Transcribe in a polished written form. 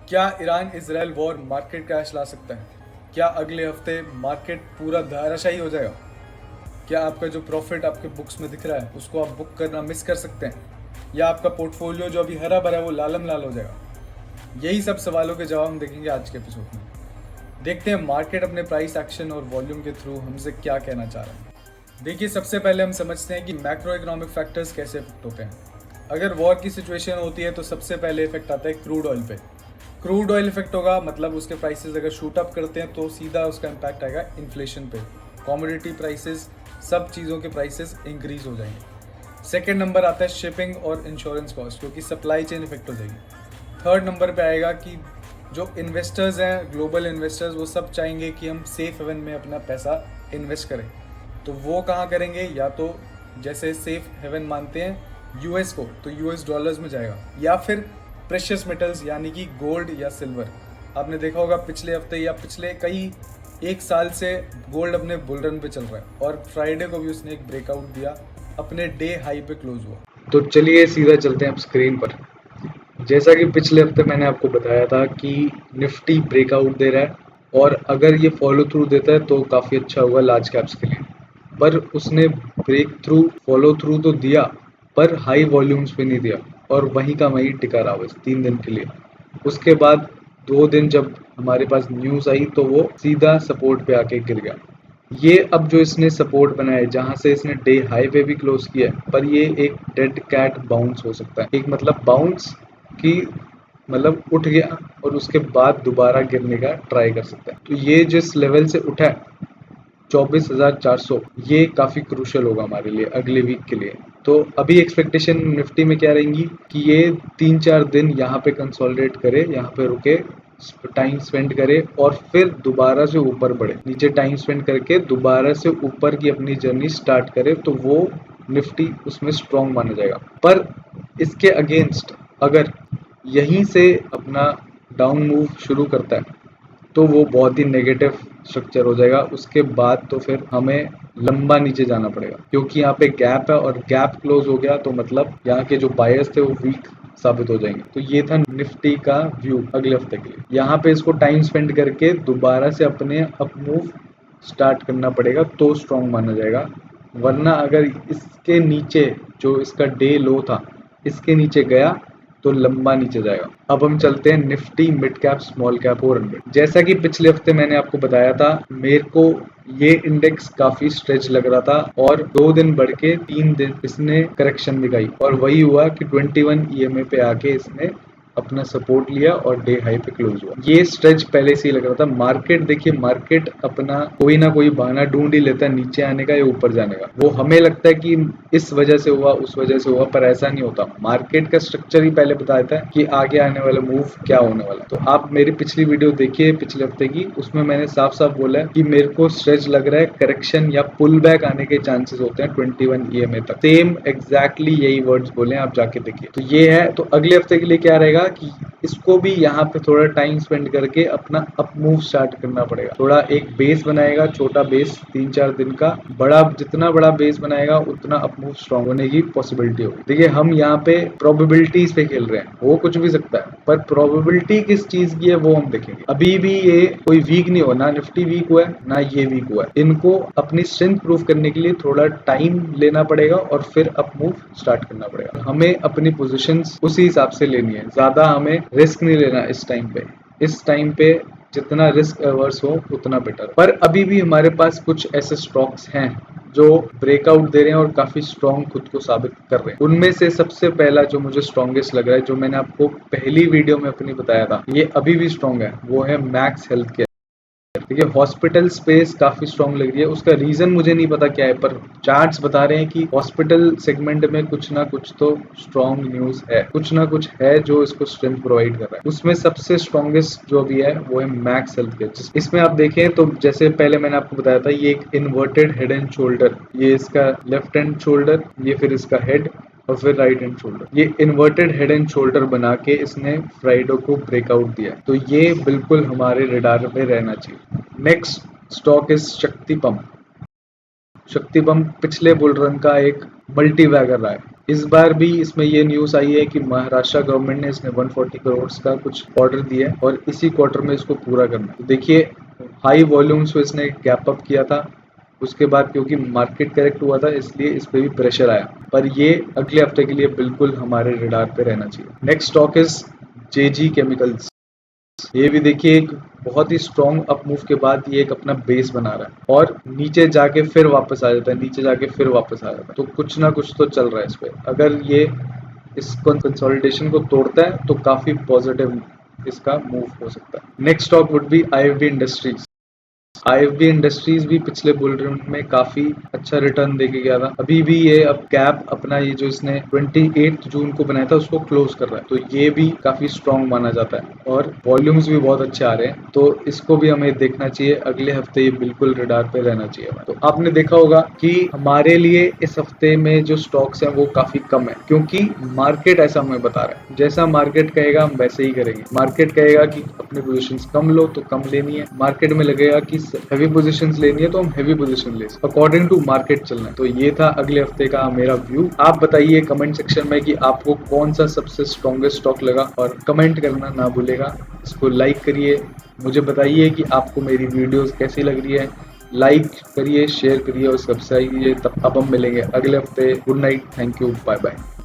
क्या Iran Israel war market crash ला सकता है? क्या अगले हफ्ते मार्केट पूरा धराशायी हो जाएगा? क्या आपका जो प्रॉफिट आपके बुक्स में दिख रहा है उसको आप बुक करना मिस कर सकते हैं, या आपका पोर्टफोलियो जो अभी हरा भरा है वो लालम लाल हो जाएगा? यही सब सवालों के जवाब हम देखेंगे आज के एपिसोड में। देखते हैं मार्केट अपने प्राइस एक्शन और वॉल्यूम के थ्रू हमसे क्या कहना चाह रहा है। देखिए, सबसे पहले हम समझते हैं कि मैक्रो इकोनॉमिक फैक्टर्स कैसे इफेक्ट होते हैं। अगर वॉर की सिचुएशन होती है तो सबसे पहले इफेक्ट आता है क्रूड ऑयल पे। क्रूड ऑयल इफेक्ट होगा मतलब उसके प्राइसेस अगर शूट अप करते हैं तो सीधा उसका इम्पैक्ट आएगा इन्फ्लेशन पे। कमोडिटी प्राइसेस, सब चीज़ों के प्राइसेस इंक्रीज हो जाएंगे। सेकेंड नंबर आता है शिपिंग और इंश्योरेंस कॉस्ट, क्योंकि सप्लाई चेन इफेक्ट हो जाएगी। थर्ड नंबर पे आएगा कि जो इन्वेस्टर्स हैं, ग्लोबल इन्वेस्टर्स, वो सब चाहेंगे कि हम सेफ हेवन में अपना पैसा इन्वेस्ट करें। तो वो कहाँ करेंगे? या तो जैसे सेफ हेवन मानते हैं यूएस को, तो यूएस डॉलर्स में जाएगा, या फिर प्रेशियस मेटल्स यानी कि गोल्ड या सिल्वर। आपने देखा होगा पिछले हफ्ते या पिछले कई एक साल से गोल्ड अपने बुल रन पे चल रहा है और फ्राइडे को भी उसने एक ब्रेकआउट दिया, अपने डे हाई पे क्लोज हुआ। तो चलिए सीधा चलते हैं अब स्क्रीन पर। जैसा कि पिछले हफ्ते मैंने आपको बताया था कि निफ्टी ब्रेकआउट दे रहा है और अगर ये फॉलो थ्रू देता है तो काफ़ी अच्छा होगा लार्ज कैप्स के लिए। पर उसने ब्रेक थ्रू फॉलो थ्रू तो दिया, पर हाई वॉल्यूम्स पे नहीं दिया और वहीं का वहीं टिका रहा बस 3 दिन के लिए। उसके बाद 2 दिन जब हमारे पास न्यूज़ आई तो वो सीधा सपोर्ट पे आके गिर गया। ये अब जो इसने सपोर्ट बनाया है, जहाँ से इसने डे हाई पे भी क्लोज किया है, पर ये एक डेड कैट बाउंस हो सकता है। एक मतलब बाउंस की मतलब उठ गया और उसके बाद दोबारा गिरने का ट्राई कर सकता है। तो ये जिस लेवल से उठा है 24,400, ये काफ़ी क्रूशल होगा हमारे लिए अगले वीक के लिए। तो अभी एक्सपेक्टेशन निफ्टी में क्या रहेंगी कि ये 3-4 दिन यहाँ पे कंसोलिडेट करे, यहाँ पे रुके, टाइम स्पेंड करे और फिर दोबारा से ऊपर बढ़े। नीचे टाइम स्पेंड करके दोबारा से ऊपर की अपनी जर्नी स्टार्ट करे तो वो निफ्टी उसमें स्ट्रॉन्ग माना जाएगा। पर इसके अगेंस्ट अगर यहीं से अपना डाउन मूव शुरू करता है तो वो बहुत ही नेगेटिव स्ट्रक्चर हो जाएगा। उसके बाद तो फिर हमें लंबा नीचे जाना पड़ेगा, क्योंकि यहाँ पे गैप है और गैप क्लोज हो गया तो मतलब यहाँ के जो बायर्स थे वो वीक साबित हो जाएंगे। तो ये था निफ्टी का व्यू अगले हफ्ते के लिए। यहाँ पे इसको टाइम स्पेंड करके दोबारा से अपने अप मूव स्टार्ट करना पड़ेगा तो स्ट्रॉन्ग माना जाएगा। वरना अगर इसके नीचे, जो इसका डे लो था, इसके नीचे गया तो लंबा नीचे जाएगा। अब हम चलते हैं Nifty mid cap small cap 400। जैसा कि पिछले हफ्ते मैंने आपको बताया था, मेरे को ये इंडेक्स काफी स्ट्रेच लग रहा था और 2 दिन बढ़ के 3 दिन इसने करेक्शन दिखाई और वही हुआ कि 21 ईएमए पे आके इसने अपना सपोर्ट लिया और डे हाई पे क्लोज हुआ। ये स्ट्रेच पहले से ही लग रहा था। मार्केट देखिए, मार्केट अपना कोई ना कोई बहाना ढूंढ ही लेता है नीचे आने का या ऊपर जाने का। वो हमें लगता है कि इस वजह से हुआ, उस वजह से हुआ, पर ऐसा नहीं होता। मार्केट का स्ट्रक्चर ही पहले बता देता है कि आगे आने वाला मूव क्या होने वाला है। तो आप मेरी पिछली वीडियो देखिए पिछले हफ्ते की, उसमें मैंने साफ साफ बोला है कि मेरे को स्ट्रेच लग रहा है, करेक्शन या पुल बैक आने के चांसेस होते हैं 21 ईएमए तक। सेम एग्जैक्टली यही वर्ड्स बोले, आप जाके देखिए। तो ये है। तो अगले हफ्ते के लिए क्या रहेगा कि इसको भी यहाँ पे थोड़ा टाइम स्पेंड करके अपना अप मूव स्टार्ट करना पड़ेगा। थोड़ा एक बेस बनाएगा, छोटा बेस 3-4 दिन का। बड़ा, जितना बड़ा बेस बनाएगा उतना अप मूव स्ट्रॉन्ग होने की पॉसिबिलिटी होगी। देखिए, हम यहाँ पे प्रोबेबिलिटीज पे खेल रहे हैं, हो कुछ भी सकता है, पर प्रोबेबिलिटी किस चीज की है वो हम देखेंगे। अभी भी ये कोई वीक नहीं हुआ, ना निफ्टी वीक हुआ है ना ये वीक हुआ है। इनको अपनी स्ट्रेंथ प्रूव करने के लिए थोड़ा टाइम लेना पड़ेगा और फिर अप मूव स्टार्ट करना पड़ेगा। हमें अपनी पोजीशंस उसी हिसाब से लेनी है, ज्यादा हमें रिस्क नहीं लेना इस टाइम पे। इस टाइम पे जितना रिस्क अवर्स हो उतना बेटर। पर अभी भी हमारे पास कुछ ऐसे स्टॉक्स हैं जो ब्रेकआउट दे रहे हैं और काफी स्ट्रॉन्ग खुद को साबित कर रहे हैं। उनमें से सबसे पहला जो मुझे स्ट्रॉन्गेस्ट लग रहा है, जो मैंने आपको पहली वीडियो में अपनी बताया था, ये अभी भी स्ट्रॉन्ग है, वो है मैक्स हेल्थ केयर। देखिए, हॉस्पिटल स्पेस काफी स्ट्रॉन्ग लग रही है। उसका रीजन मुझे नहीं पता क्या है, पर चार्ट्स बता रहे हैं कि हॉस्पिटल सेगमेंट में कुछ ना कुछ तो स्ट्रॉन्ग न्यूज है, कुछ ना कुछ है जो इसको स्ट्रेंथ प्रोवाइड कर रहा है। उसमें सबसे स्ट्रॉन्गेस्ट जो भी है वो है मैक्स हेल्थ केयर। इसमें आप देखें तो जैसे पहले मैंने आपको बताया था, ये एक इन्वर्टेड हेड एंड शोल्डर, ये इसका लेफ्ट हैंड शोल्डर, ये फिर इसका हेड और फिर राइट हैंड शोल्डर। ये इन्वर्टेड हेड एंड शोल्डर बना के इसने फ्राइडे को ब्रेकआउट दिया, तो ये बिल्कुल हमारे रडार में रहना चाहिए। नेक्स्ट स्टॉक इज शक्ति पंप। शक्ति पंप पिछले बुल रन का एक मल्टी बैगर रहा है। इस बार भी इसमें ये न्यूज़ आई है कि महाराष्ट्र गवर्नमेंट ने इसने 140 करोड़ का कुछ ऑर्डर दिया है और इसी क्वार्टर में इसको पूरा करना है। तो देखिए हाई वॉल्यूम्स पे इसने गैप अप किया था, उसके बाद क्योंकि मार्केट करेक्ट हुआ था इसलिए इस पे भी प्रेशर आया, पर ये अगले हफ्ते के लिए बिल्कुल हमारे रडार पे रहना चाहिए। Next stock is JG chemicals. ये भी देखिए एक बहुत ही स्ट्रॉन्ग अप मूव के बाद ये एक अपना बेस बना रहा है और नीचे जाके फिर वापस आ जाता है, नीचे जाके फिर वापस आ जाता है, तो कुछ ना कुछ तो चल रहा है इस पे। अगर ये इस कंसोलिडेशन को तोड़ता है तो काफी पॉजिटिव इसका मूव हो सकता है। Next stock would be IFB industries. IFB industries भी पिछले बुल रन में काफी अच्छा रिटर्न देके गया था, अभी भी ये अब गैप अपना ये जो इसने 28 जून को बनाया था उसको क्लोज कर रहा है, तो ये भी काफी स्ट्रॉन्ग माना जाता है और वॉल्यूम्स भी बहुत अच्छे आ रहे हैं, तो इसको भी हमें देखना चाहिए। अगले हफ्ते ये बिल्कुल रडार पे रहना चाहिए। तो आपने देखा होगा कि हमारे लिए इस हफ्ते में जो स्टॉक्स हैं वो काफी कम है, क्योंकि मार्केट ऐसा हमें बता रहा है, जैसा मार्केट कहेगा हम वैसे ही करेंगे। मार्केट कहेगा कि अपने पोजीशंस कम लो तो कम लेनी है, मार्केट में लगेगा कि हैवी पोजीशंस लेनी है तो हम हैवी पोजीशन ले, अकॉर्डिंग टू मार्केट चलना है। तो ये था अगले हफ्ते का मेरा व्यू। आप बताइए कमेंट सेक्शन में कि आपको कौन सा सबसे स्ट्रॉन्गेस्ट स्टॉक लगा, और कमेंट करना ना भूलेगा। इसको लाइक करिए, मुझे बताइए कि आपको मेरी वीडियोस कैसी लग रही है। लाइक करिए, शेयर करिए और सब्सक्राइब कीजिए। तब अब हम मिलेंगे अगले हफ्ते। Good night, thank you, bye bye.